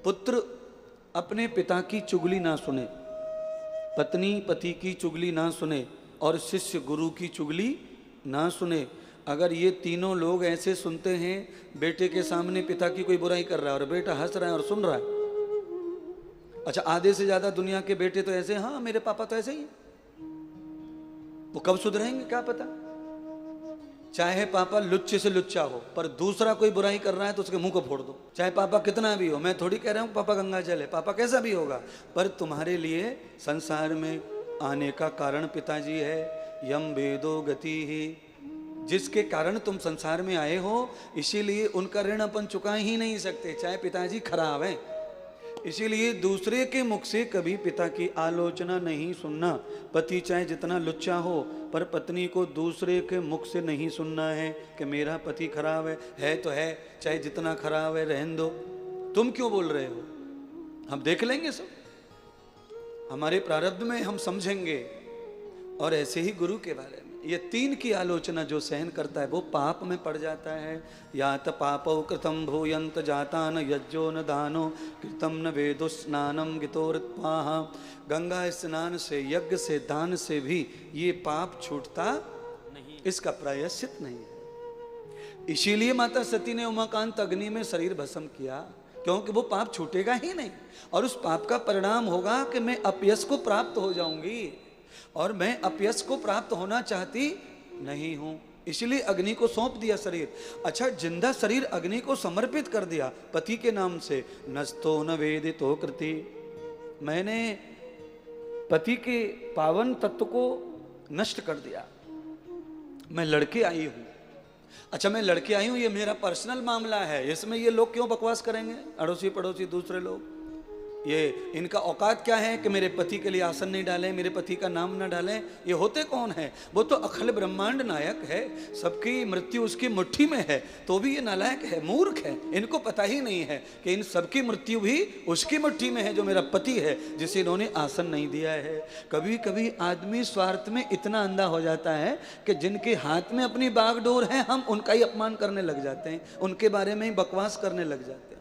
पुत्र अपने पिता की चुगली ना सुने, पत्नी पति की चुगली ना सुने और शिष्य गुरु की चुगली ना सुने। अगर ये तीनों लोग ऐसे सुनते हैं, बेटे के सामने पिता की कोई बुराई कर रहा है और बेटा हंस रहा है और सुन रहा है। अच्छा, आधे से ज्यादा दुनिया के बेटे तो ऐसे, हाँ मेरे पापा तो ऐसे ही हैं, वो कब सुधरेंगे क्या पता। चाहे पापा लुच्चे से लुच्चा हो, पर दूसरा कोई बुराई कर रहा है तो उसके मुंह को फोड़ दो, चाहे पापा कितना भी हो। मैं थोड़ी कह रहा हूं पापा गंगा जल है, पापा कैसा भी होगा, पर तुम्हारे लिए संसार में आने का कारण पिताजी है। यम वेदो गति ही, जिसके कारण तुम संसार में आए हो, इसीलिए उनका ऋण अपन चुका ही नहीं सकते, चाहे पिताजी खराब है। इसीलिए दूसरे के मुख से कभी पिता की आलोचना नहीं सुनना। पति चाहे जितना लुच्चा हो, पर पत्नी को दूसरे के मुख से नहीं सुनना है कि मेरा पति खराब है तो है, चाहे जितना खराब है रहने दो, तुम क्यों बोल रहे हो। हम देख लेंगे सब, हमारे प्रारब्ध में हम समझेंगे। और ऐसे ही गुरु के बारे में ये तीन की आलोचना जो सहन करता है वो पाप में पड़ जाता है। यात पापौ कृतम भूयंत जाता न यज्जो न दानो कृतम न वेदो स्नानम गितोर्त्वाह। गंगा स्नान से, यज्ञ से, दान से भी ये पाप छूटता नहीं, इसका प्रायश्चित नहीं है। इसीलिए माता सती ने उमाकांत अग्नि में शरीर भस्म किया, क्योंकि वो पाप छूटेगा ही नहीं और उस पाप का परिणाम होगा कि मैं अपयश को प्राप्त हो जाऊंगी, और मैं अपयश को प्राप्त होना चाहती नहीं हूं। इसलिए अग्नि को सौंप दिया शरीर। अच्छा, जिंदा शरीर अग्नि को समर्पित कर दिया पति के नाम से। नस्तो न वेदितो कृति, मैंने पति के पावन तत्व को नष्ट कर दिया। मैं लड़के आई हूं। अच्छा, मैं लड़के आई हूं, ये मेरा पर्सनल मामला है, इसमें ये लोग क्यों बकवास करेंगे, अड़ोसी पड़ोसी दूसरे लोग। ये इनका औकात क्या है कि मेरे पति के लिए आसन नहीं डालें, मेरे पति का नाम न डालें। ये होते कौन है, वो तो अखिल ब्रह्मांड नायक है, सबकी मृत्यु उसकी मुट्ठी में है, तो भी ये नालायक है, मूर्ख है। इनको पता ही नहीं है कि इन सबकी मृत्यु भी उसकी मुट्ठी में है जो मेरा पति है, जिसे इन्होंने आसन नहीं दिया है। कभी कभी आदमी स्वार्थ में इतना अंधा हो जाता है कि जिनके हाथ में अपनी बागडोर है हम उनका ही अपमान करने लग जाते हैं, उनके बारे में ही बकवास करने लग जाते हैं।